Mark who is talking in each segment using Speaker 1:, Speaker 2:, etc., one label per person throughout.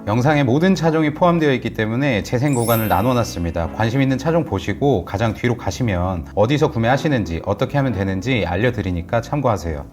Speaker 1: 영상에 모든 차종이 포함되어 있기 때문에 재생 구간을 나눠놨습니다. 관심 있는 차종 보시고 가장 뒤로 가시면 어디서 구매하시는지 어떻게 하면 되는지 알려드리니까 참고하세요.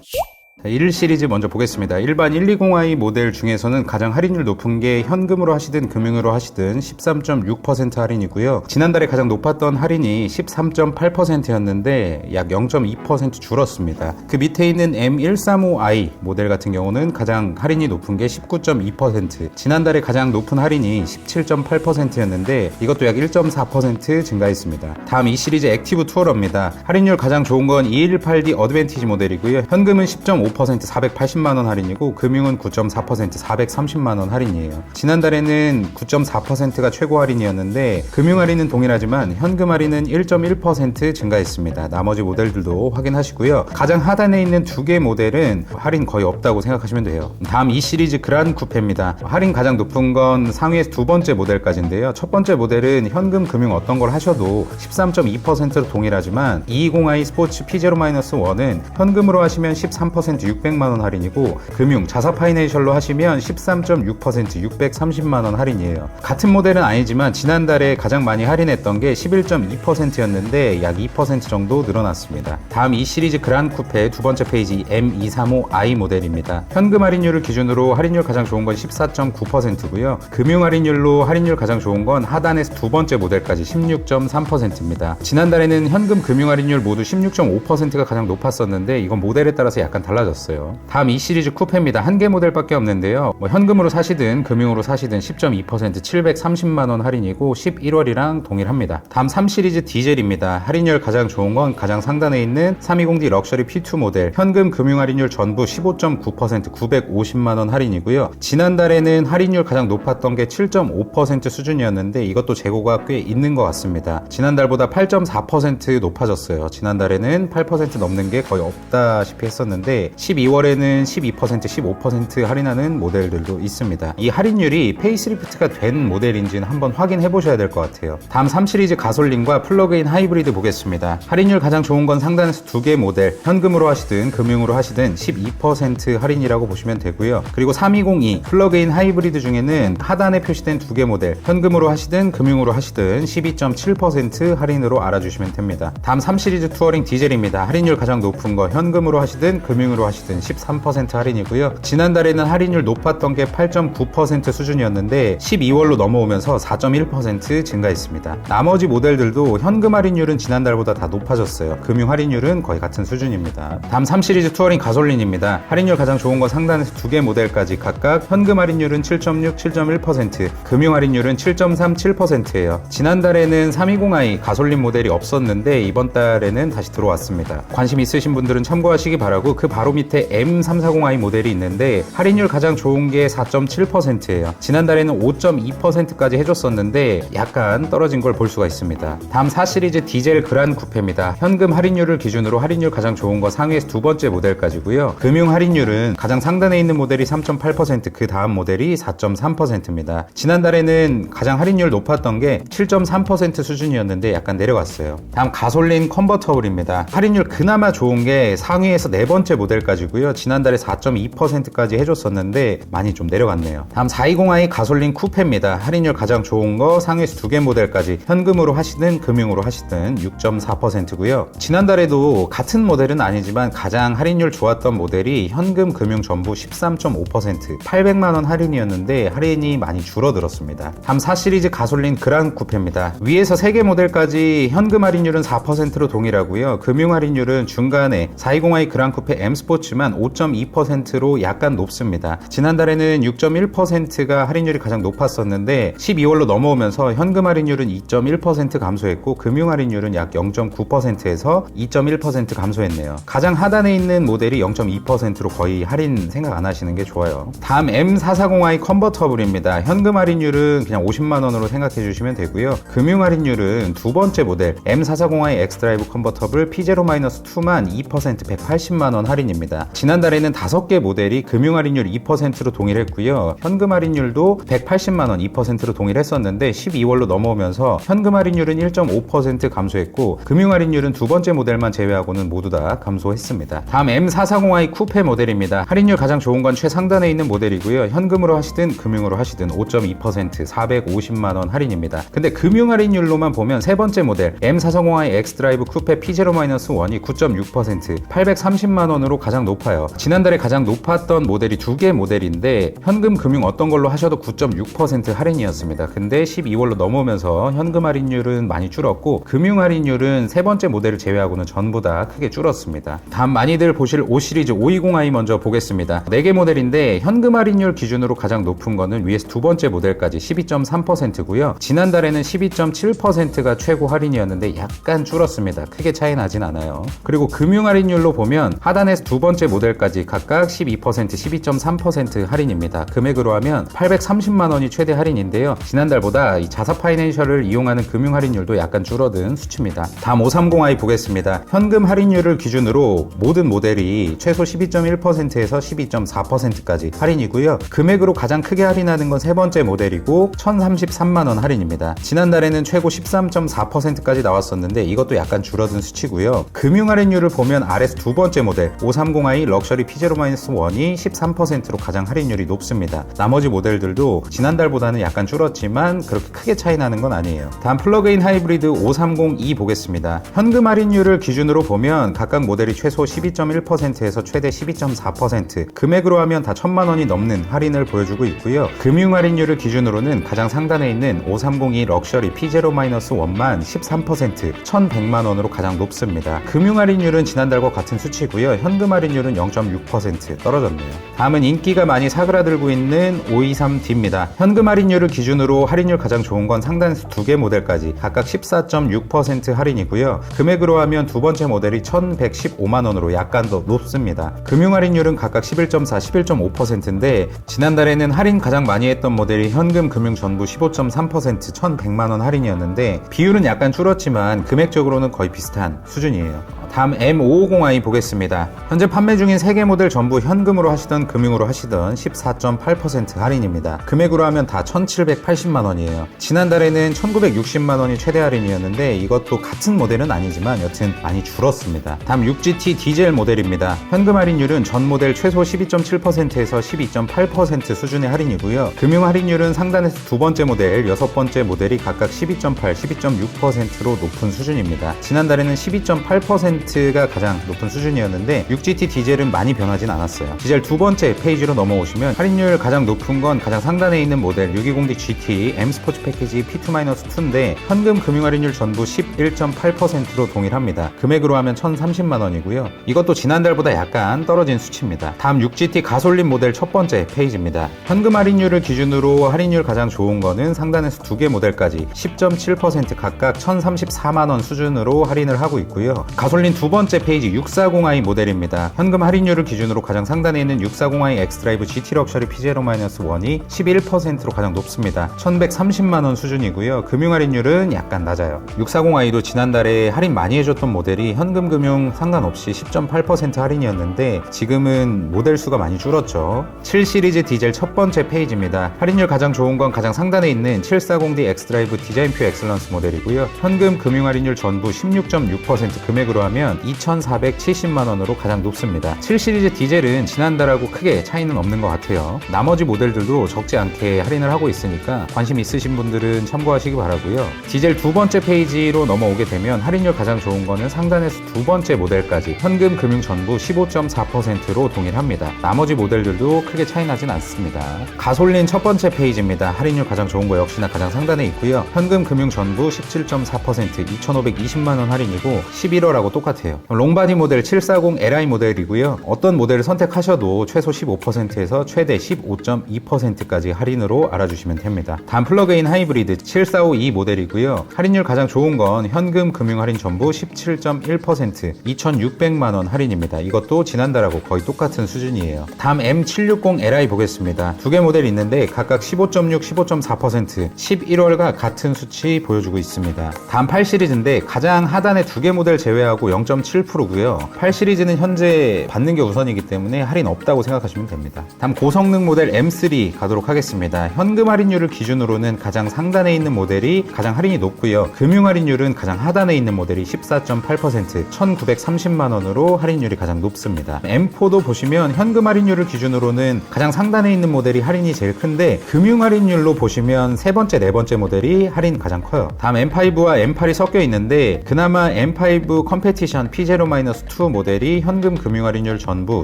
Speaker 1: 1 시리즈 먼저 보겠습니다. 일반 120i 모델 중에서는 가장 할인율 높은 게 현금으로 하시든 금융으로 하시든 13.6% 할인이고요. 지난달에 가장 높았던 할인이 13.8%였는데 약 0.2% 줄었습니다. 그 밑에 있는 M135i 모델 같은 경우는 가장 할인이 높은 게 19.2%, 지난달에 가장 높은 할인이 17.8%였는데 이것도 약 1.4% 증가했습니다. 다음 이 시리즈 액티브 투어러입니다. 할인율 가장 좋은 건 218D 어드밴티지 모델이고요. 현금은 10.5% 480만원 할인이고 금융은 9.4% 430만원 할인이에요. 지난달에는 9.4%가 최고 할인이었는데 금융 할인은 동일하지만 현금 할인은 1.1% 증가했습니다. 나머지 모델들도 확인하시고요. 가장 하단에 있는 두 개 모델은 할인 거의 없다고 생각하시면 돼요. 다음 이 시리즈 그란 쿠페입니다. 할인 가장 높은 건 상위에서 두 번째 모델까지인데요. 첫 번째 모델은 현금 금융 어떤 걸 하셔도 13.2%로 동일하지만 220i 스포츠 P0-1은 현금으로 하시면 13% 600만원 할인이고 금융 자사 파이낸셜로 하시면 13.6% 630만원 할인이에요. 같은 모델은 아니지만 지난달에 가장 많이 할인했던 게 11.2%였는데 약 2% 정도 늘어났습니다. 다음 이 시리즈 그란 쿠페 두 번째 페이지 M235i 모델입니다. 현금 할인율을 기준으로 할인율 가장 좋은 건 14.9%고요. 금융 할인율로 할인율 가장 좋은 건 하단에서 두 번째 모델까지 16.3%입니다. 지난달에는 현금 금융 할인율 모두 16.5%가 가장 높았었는데 이건 모델에 따라서 약간 달라졌어요. 다음 이 시리즈 쿠페입니다. 한 개 모델밖에 없는데요. 현금으로 사시든 금융으로 사시든 10.2% 730만원 할인이고 11월이랑 동일합니다. 다음 3 시리즈 디젤입니다. 할인율 가장 좋은 건 가장 상단에 있는 320D 럭셔리 P2 모델. 현금 금융 할인율 전부 15.9% 950만원 할인이고요. 지난달에는 할인율 가장 높았던 게 7.5% 수준이었는데 이것도 재고가 꽤 있는 것 같습니다. 지난달보다 8.4% 높아졌어요. 지난달에는 8% 넘는 게 거의 없다시피 했었는데 12월에는 12%, 15% 할인하는 모델들도 있습니다. 이 할인율이 페이스리프트가 된 모델인지는 한번 확인해 보셔야 될 것 같아요. 다음 3 시리즈 가솔린과 플러그인 하이브리드 보겠습니다. 할인율 가장 좋은 건 상단에서 두 개 모델, 현금으로 하시든 금융으로 하시든 12% 할인이라고 보시면 되고요. 그리고 3202 플러그인 하이브리드 중에는 하단에 표시된 두 개 모델, 현금으로 하시든 금융으로 하시든 12.7% 할인으로 알아주시면 됩니다. 다음 3 시리즈 투어링 디젤입니다. 할인율 가장 높은 거 현금으로 하시든 금융으로 하시든 13% 할인이고요. 지난달에는 할인율 높았던 게 8.9% 수준이었는데 12월로 넘어오면서 4.1% 증가했습니다. 나머지 모델들도 현금 할인율은 지난달보다 다 높아졌어요. 금융 할인율은 거의 같은 수준입니다. 다음 3 시리즈 투어링 가솔린입니다. 할인율 가장 좋은 건 상단에서 두 개 모델까지 각각 현금 할인율은 7.6, 7.1%, 금융 할인율은 7.3, 7%예요. 지난달에는 320i 가솔린 모델이 없었는데 이번 달에는 다시 들어왔습니다. 관심 있으신 분들은 참고하시기 바라고 그 바로 밑에 M340i 모델이 있는데 할인율 가장 좋은 게 4.7%예요. 지난달에는 5.2%까지 해줬었는데 약간 떨어진 걸 볼 수가 있습니다. 다음 4 시리즈 디젤 그란 쿠페입니다. 현금 할인율을 기준으로 할인율 가장 좋은 거 상위에서 두 번째 모델까지고요. 금융 할인율은 가장 상단에 있는 모델이 3.8%, 그 다음 모델이 4.3%입니다. 지난달에는 가장 할인율 높았던 게 7.3% 수준이었는데 약간 내려갔어요. 다음 가솔린 컨버터블입니다. 할인율 그나마 좋은 게 상위에서 네 번째 모델까지고요. 지난달에 4.2%까지 해줬었는데 많이 좀 내려갔네요. 다음 420i 가솔린 쿠페입니다. 할인율 가장 좋은 거 상위에서 두 개 모델까지 현금으로 하시든 금융으로 하시든 6.4%고요. 지난달에도 같은 모델은 아니지만 가장 할인율 좋았던 모델이 현금 금융 전부 13.5% 800만원 할인이었는데 할인이 많이 줄어들었습니다. 다음 4 시리즈 가솔린 그란 쿠페입니다. 위에서 3개 모델까지 현금 할인율은 4%로 동일하고요. 금융 할인율은 중간에 420i 그란 쿠페 M 스포츠만 5.2%로 약간 높습니다. 지난달에는 6.1%가 할인율이 가장 높았었는데 12월로 넘어오면서 현금 할인율은 2.1% 감소했고 금융 할인율은 약 0.9%에서 2.1% 감소했네요. 가장 하단에 있는 모델이 0.2%로 거의 할인 생각 안 하시는 게 좋아요. 다음 M440i 컨버터블입니다. 현금 할인율은 그냥 50만원으로 생각해 주시면 되고요. 금융 할인율은 두 번째 모델 M440i 엑스드라이브 컨버터블 P0-2만 2% 180만원 할인입니다. 수준입니다. 지난달에는 5개 모델이 금융 할인율 2%로 동일했고요. 현금 할인율도 180만원 2%로 동일했었는데 12월로 넘어오면서 현금 할인율은 1.5% 감소했고 금융 할인율은 두 번째 모델만 제외하고는 모두 다 감소했습니다. 다음 M440i 쿠페 모델입니다. 할인율 가장 좋은 건 최상단에 있는 모델이고요. 현금으로 하시든 금융으로 하시든 5.2% 450만원 할인입니다. 근데 금융 할인율로만 보면 세 번째 모델 M440i 엑스드라이브 쿠페 P0-1이 9.6% 830만원으로 가장 높아요. 지난달에 가장 높았던 모델이 두 개 모델인데 현금 금융 어떤 걸로 하셔도 9.6% 할인이었습니다. 근데 12월로 넘어오면서 현금 할인율은 많이 줄었고 금융 할인율은 세 번째 모델을 제외하고는 전부 다 크게 줄었습니다. 다음 많이들 보실 5 시리즈 520i 먼저 보겠습니다. 4개 모델인데 현금 할인율 기준으로 가장 높은 거는 위에서 두 번째 모델까지 12.3%고요. 지난달에는 12.7%가 최고 할인이었는데 약간 줄었습니다. 크게 차이 나진 않아요. 그리고 금융 할인율로 보면 하단에서 두 번째 모델까지 각각 12%, 12.3% 할인입니다. 금액으로 하면 830만원이 최대 할인인데요. 지난달보다 이 자사 파이낸셜을 이용하는 금융 할인율도 약간 줄어든 수치입니다. 다음 530i 보겠습니다. 현금 할인율을 기준으로 모든 모델이 최소 12.1%에서 12.4%까지 할인이고요. 금액으로 가장 크게 할인하는 건 세 번째 모델이고 1033만원 할인입니다. 지난달에는 최고 13.4%까지 나왔었는데 이것도 약간 줄어든 수치고요. 금융 할인율을 보면 아래서 두 번째 모델 530i 럭셔리 P0-1이 13%로 가장 할인율이 높습니다. 나머지 모델들도 지난달보다는 약간 줄었지만 그렇게 크게 차이 나는 건 아니에요. 다음 플러그인 하이브리드 530e 보겠습니다. 현금 할인율을 기준으로 보면 각각 모델이 최소 12.1%에서 최대 12.4%, 금액으로 하면 다 1000만원이 넘는 할인을 보여주고 있고요. 금융 할인율을 기준으로는 가장 상단에 있는 530e 럭셔리 P0-1만 13%, 1100만원으로 가장 높습니다. 금융 할인율은 지난달과 같은 수치고요. 현금 할인율은 0.6% 떨어졌네요. 다음은 인기가 많이 사그라들고 있는 523D입니다. 현금 할인율을 기준으로 할인율 가장 좋은 건 상단에서 두 개 모델까지 각각 14.6% 할인이고요. 금액으로 하면 두 번째 모델이 1115만원으로 약간 더 높습니다. 금융 할인율은 각각 11.4, 11.5%인데 지난달에는 할인 가장 많이 했던 모델이 현금 금융 전부 15.3% 1100만원 할인이었는데 비율은 약간 줄었지만 금액적으로는 거의 비슷한 수준이에요. 다음 M550i 보겠습니다. 현재 판매 중인 3개 모델 전부 현금으로 하시던 금융으로 하시던 14.8% 할인입니다. 금액으로 하면 다 1780만원이에요. 지난달에는 1960만원이 최대 할인이었는데 이것도 같은 모델은 아니지만 여튼 많이 줄었습니다. 다음 6GT 디젤 모델입니다. 현금 할인율은 전 모델 최소 12.7%에서 12.8% 수준의 할인이고요. 금융 할인율은 상단에서 두 번째 모델, 여섯 번째 모델이 각각 12.8, 12.6%로 높은 수준입니다. 지난달에는 12.8%가 가장 높은 수준이었는데 6GT 디젤은 많이 변하진 않았어요. 디젤 두 번째 페이지로 넘어오시면 할인율 가장 높은 건 가장 상단에 있는 모델 620D GT M 스포츠 패키지 P2-2인데 현금 금융 할인율 전부 11.8%로 동일합니다. 금액으로 하면 1030만원이고요. 이것도 지난달보다 약간 떨어진 수치입니다. 다음 6GT 가솔린 모델 첫 번째 페이지입니다. 현금 할인율을 기준으로 할인율 가장 좋은 거는 상단에서 두 개 모델까지 10.7% 각각 1034만원 수준으로 할인을 하고 있고요. 가솔린 두 번째 페이지 640i 모델입니다. 현금 할인율을 기준으로 가장 상단에 있는 640i 엑스드라이브 GT 럭셔리 P0-1이 11%로 가장 높습니다. 1130만원 수준이고요. 금융 할인율은 약간 낮아요. 640i도 지난달에 할인 많이 해줬던 모델이 현금 금융 상관없이 10.8% 할인이었는데 지금은 모델 수가 많이 줄었죠. 7 시리즈 디젤 첫 번째 페이지입니다. 할인율 가장 좋은 건 가장 상단에 있는 740D 엑스드라이브 디자인표 엑셀런스 모델이고요. 현금 금융 할인율 전부 16.6%, 금액으로 하면 2,470만원으로 가장 높습니다. 7 시리즈 디젤은 지난달하고 크게 차이는 없는 것 같아요. 나머지 모델들도 적지 않게 할인을 하고 있으니까 관심 있으신 분들은 참고하시기 바라고요. 디젤 두 번째 페이지로 넘어오게 되면 할인율 가장 좋은 거는 상단에서 두 번째 모델까지 현금 금융 전부 15.4%로 동일합니다. 나머지 모델들도 크게 차이 나진 않습니다. 가솔린 첫 번째 페이지입니다. 할인율 가장 좋은 거 역시나 가장 상단에 있고요. 현금 금융 전부 17.4% 2,520만원 할인이고 11월하고 똑같아요. 롱바디 모델 740Li 모델이고요. 어떤 모델을 선택하셔도 최소 15%에서 최대 15.2%까지 할인으로 알아주시면 됩니다. 다음 플러그인 하이브리드 7452 모델이고요. 할인율 가장 좋은 건 현금 금융 할인 전부 17.1% 2,600만원 할인입니다. 이것도 지난달하고 거의 똑같은 수준이에요. 다음 M760Li 보겠습니다. 두 개 모델이 있는데 각각 15.6, 15.4% 11월과 같은 수치 보여주고 있습니다. 다음 8 시리즈인데 가장 하단에 두 개 모델 제외하고 0.7%고요. 8 시리즈는 현재 모델에 받는 게 우선이기 때문에 할인 없다고 생각하시면 됩니다. 다음 고성능 모델 M3 가도록 하겠습니다. 현금 할인율을 기준으로는 가장 상단에 있는 모델이 가장 할인이 높고요. 금융 할인율은 가장 하단에 있는 모델이 14.8%, 1,930만 원으로 할인율이 가장 높습니다. M4도 보시면 현금 할인율을 기준으로는 가장 상단에 있는 모델이 할인이 제일 큰데 금융 할인율로 보시면 세 번째, 네 번째 모델이 할인 가장 커요. 다음 M5와 M8이 섞여 있는데 그나마 M5 컴페티션 P0-2 모델이 현금 금융 할인율 전부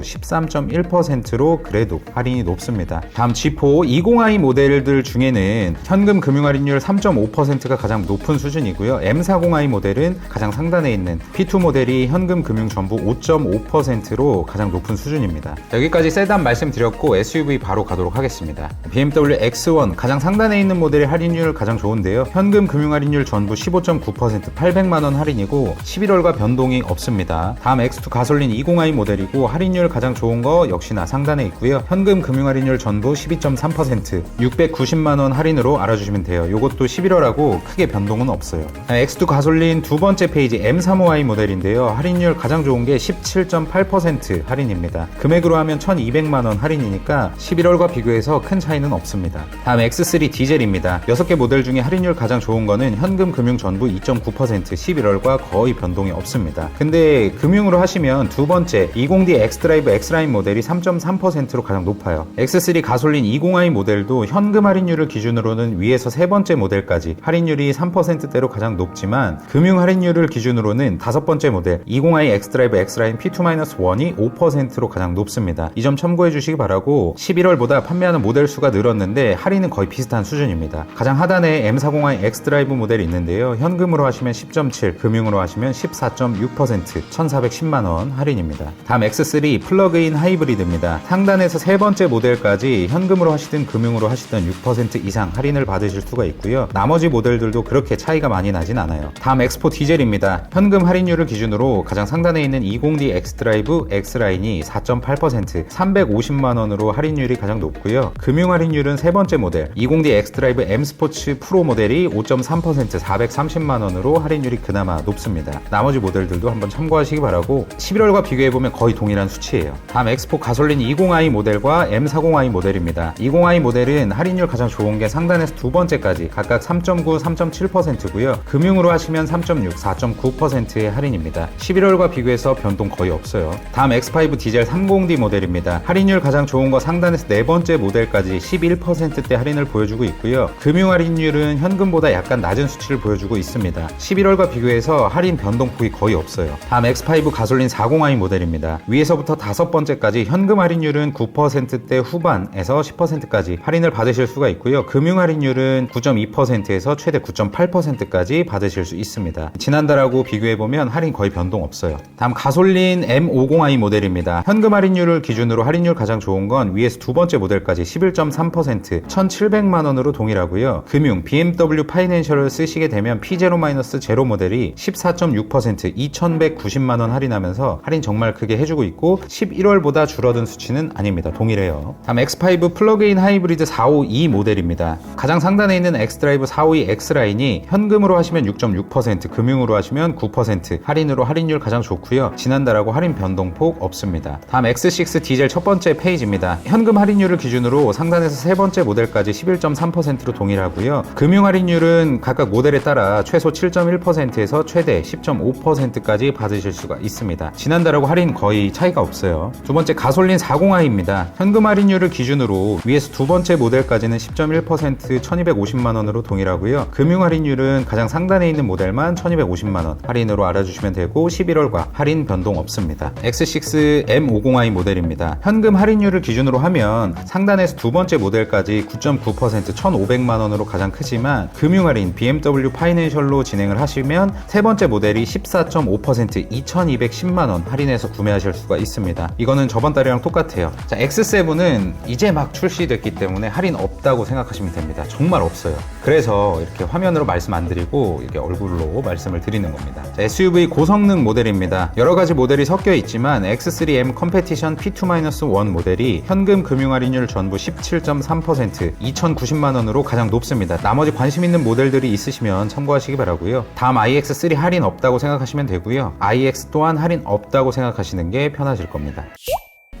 Speaker 1: 13.1%로 그래도 할인이 높습니다. 다음 G4 20i 모델들 중에는 현금 금융 할인율 3.5%가 가장 높은 수준이고요. M40i 모델은 가장 상단에 있는 P2 모델이 현금 금융 전부 5.5%로 가장 높은 수준입니다. 여기까지 세단 말씀드렸고 SUV 바로 가도록 하겠습니다. BMW X1 가장 상단에 있는 모델의 할인율 가장 좋은데요. 현금 금융 할인율 전부 15.9%, 800만원 할인이고 11월과 변동이 없습니다. 다음 X2 가솔린 20i 모델이고 할인율 가장 좋은 거 역시나 상단에 있고요. 현금 금융 할인율 전부 12.3%, 690만원 할인으로 알아주시면 돼요. 이것도 11월하고 크게 변동은 없어요. X2 가솔린 두 번째 페이지 M35i 모델인데요. 할인율 가장 좋은 게 17.8% 할인입니다. 금액으로 하면 1200만원 할인이니까 11월과 비교해서 큰 차이는 없습니다. 다음 X3 디젤입니다. 6개 모델 중에 할인율 가장 좋은 거는 현금 금융 전부 2.9%, 11월과 거의 변동이 없습니다. 근데 금융으로 하시면 두 번째 20D X드라이브 X라인 모델이 3.3%로 가장 높아요. X3 가솔린 20i 모델도 현금 할인율을 기준으로는 위에서 세 번째 모델까지 할인율이 3%대로 가장 높지만 금융 할인율을 기준으로는 다섯 번째 모델 20i X드라이브 X라인 P2-1이 5%로 가장 높습니다. 이 점 참고해 주시기 바라고 11월보다 판매하는 모델 수가 늘었는데 할인은 거의 비슷한 수준입니다. 가장 하단에 M40i X드라이브 모델이 있는데요. 현금으로 하시면 10.7, 금융으로 하시면 14.6%, 1410만원 할인입니다. 다음 X3 플러그인 하이브리드입니다. 상단에서 세 번째 모델까지 현금으로 하시든 금융으로 하시든 6% 이상 할인을 받으실 수가 있고요. 나머지 모델들도 그렇게 차이가 많이 나진 않아요. 다음 X4 디젤입니다. 현금 할인율을 기준으로 가장 상단에 있는 20D X드라이브 X라인이 4.8%, 350만원으로 할인율이 가장 높고요. 금융 할인율은 세 번째 모델 20D X드라이브 M 스포츠 프로 모델이 5.3%, 430만원으로 할인율이 그나마 높습니다. 나머지 모델들도 한번 참고하시기 바라고 11월과 비교해보면 거의 동일한 수치예요. 다음 X4 가솔린 20i 모델과 M40i 모델입니다. 20i 모델은 할인율 가장 좋은 게 상단에서 두 번째까지 각각 3.9, 3.7%고요. 금융으로 하시면 3.6, 4.9%의 할인입니다. 11월과 비교해서 변동 거의 없어요. 다음 X5 디젤 30D 모델입니다. 할인율 가장 좋은 거 상단에서 네 번째 모델까지 11%대 할인을 보여주고 있고요. 금융 할인율은 현금보다 약간 낮은 수치를 보여주고 있습니다. 11월과 비교해서 할인 변동폭이 거의 없어요. 다음 X5 가솔린 40i 모델입니다. 위에서부터 다섯 번째까지 현금 할인율은 9%대 후반에서 10%까지 할인을 받으실 수가 있고요. 금융 할인율은 9.2%에서 최대 9.8%까지 받으실 수 있습니다. 지난달하고 비교해보면 할인 거의 변동 없어요. 다음 가솔린 M50i 모델입니다. 현금 할인율을 기준으로 할인율 가장 좋은 건 위에서 두 번째 모델까지 11.3%, 1,700만원으로 동일하고요. 금융 BMW 파이낸셜을 쓰시게 되면 P0-0 모델이 14.6%, 2,190만원 할인하면서 할인 정말 크게 해주고 있고 11월보다 줄어든 수치는 아닙니다. 동일해요. 다음 X5 플러그인 하이브리드 452 모델입니다. 가장 상단에 있는 X드라이브 452 X라인이 현금으로 하시면 6.6%, 금융으로 하시면 9%, 할인으로 할인율 가장 좋고요. 지난달하고 할인 변동폭 없습니다. 다음 X6 디젤 첫 번째 페이지입니다. 현금 할인율을 기준으로 상단에서 세 번째 모델까지 11.3%로 동일하고요. 금융 할인율은 각각 모델에 따라 최소 7.1%에서 최대 10.5%까지 받으실 수가 있습니다. 지난달하고 할인 거의 차이가 없어요. 두 번째 가솔린 40i입니다. 현금 할인율을 기준으로 위에서 두 번째 모델까지는 10.1%, 1250만원으로 동일하고요. 금융 할인율은 가장 상단에 있는 모델만 1250만원 할인으로 알아주시면 되고 11월과 할인 변동 없습니다. X6 M50i 모델입니다. 현금 할인율을 기준으로 하면 상단에서 두 번째 모델까지 9.9%, 1500만원으로 가장 크지만 금융 할인 BMW 파이낸셜로 진행을 하시면 세 번째 모델이 14.5%, 2210만원 할인해서 구매하실 수가 있습니다. 이거는 저번 달이랑 똑같아요. 자, X7은 이제 막 출시됐기 때문에 할인 없다고 생각하시면 됩니다. 정말 없어요. 그래서 이렇게 화면으로 말씀 안 드리고 이렇게 얼굴로 말씀을 드리는 겁니다. 자, SUV 고성능 모델입니다. 여러 가지 모델이 섞여 있지만 X3M 컴페티션 P2-1 모델이 현금 금융 할인율 전부 17.3%, 2,090만원으로 가장 높습니다. 나머지 관심 있는 모델들이 있으시면 참고하시기 바라고요. 다음 iX3 할인 없다고 생각하시면 되고요. iX 또한 할인 없다고 생각하시면 생각하시는 게 편하실 겁니다.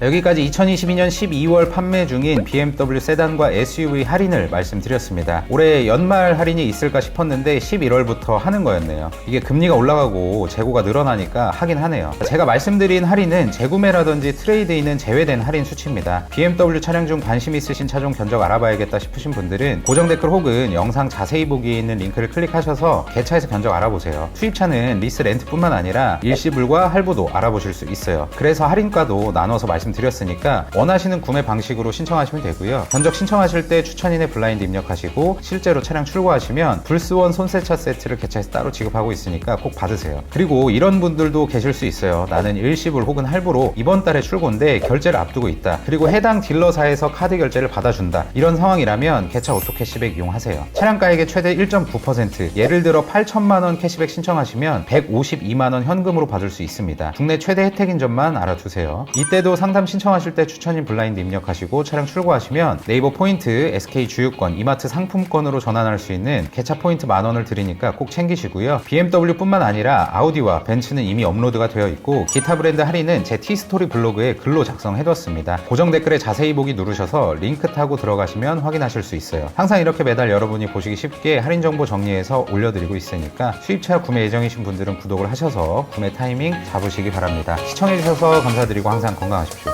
Speaker 1: 여기까지 2022년 12월 판매 중인 BMW 세단과 SUV 할인을 말씀드렸습니다. 올해 연말 할인이 있을까 싶었는데 11월부터 하는 거였네요. 이게 금리가 올라가고 재고가 늘어나니까 하긴 하네요. 제가 말씀드린 할인은 재구매라든지 트레이드인은 제외된 할인 수치입니다. BMW 차량 중 관심 있으신 차종 견적 알아봐야겠다 싶으신 분들은 고정 댓글 혹은 영상 자세히 보기에 있는 링크를 클릭하셔서 개차에서 견적 알아보세요. 수입차는 리스 렌트뿐만 아니라 일시불과 할부도 알아보실 수 있어요. 그래서 할인가도 나눠서 말씀드렸으니까 원하시는 구매 방식으로 신청하시면 되고요. 견적 신청하실 때 추천인의 블라인드 입력하시고 실제로 차량 출고하시면 불스원 손세차 세트를 개차에서 따로 지급하고 있으니까 꼭 받으세요. 그리고 이런 분들도 계실 수 있어요. 나는 일시불 혹은 할부로 이번 달에 출고인데 결제를 앞두고 있다. 그리고 해당 딜러사에서 카드 결제를 받아준다. 이런 상황이라면 개차 오토 캐시백 이용하세요. 차량가액의 최대 1.9%, 예를 들어 8천만원 캐시백 신청하시면 152만원 현금으로 받을 수 있습니다. 국내 최대 혜택인 점만 알아두세요. 이때도 상담 신청하실 때 추천인 블라인드 입력하시고 차량 출고하시면 네이버 포인트, SK 주유권, 이마트 상품권으로 전환할 수 있는 개차 포인트 10,000원을 드리니까 꼭 챙기시고요. BMW뿐만 아니라 아우디와 벤츠는 이미 업로드가 되어 있고 기타 브랜드 할인은 제 T스토리 블로그에 글로 작성해뒀습니다. 고정 댓글에 자세히 보기 누르셔서 링크 타고 들어가시면 확인하실 수 있어요. 항상 이렇게 매달 여러분이 보시기 쉽게 할인 정보 정리해서 올려드리고 있으니까 수입차 구매 예정이신 분들은 구독을 하셔서 구매 타이밍 잡으시기 바랍니다. 시청해주셔서 감사드리고 항상 건강하십시오.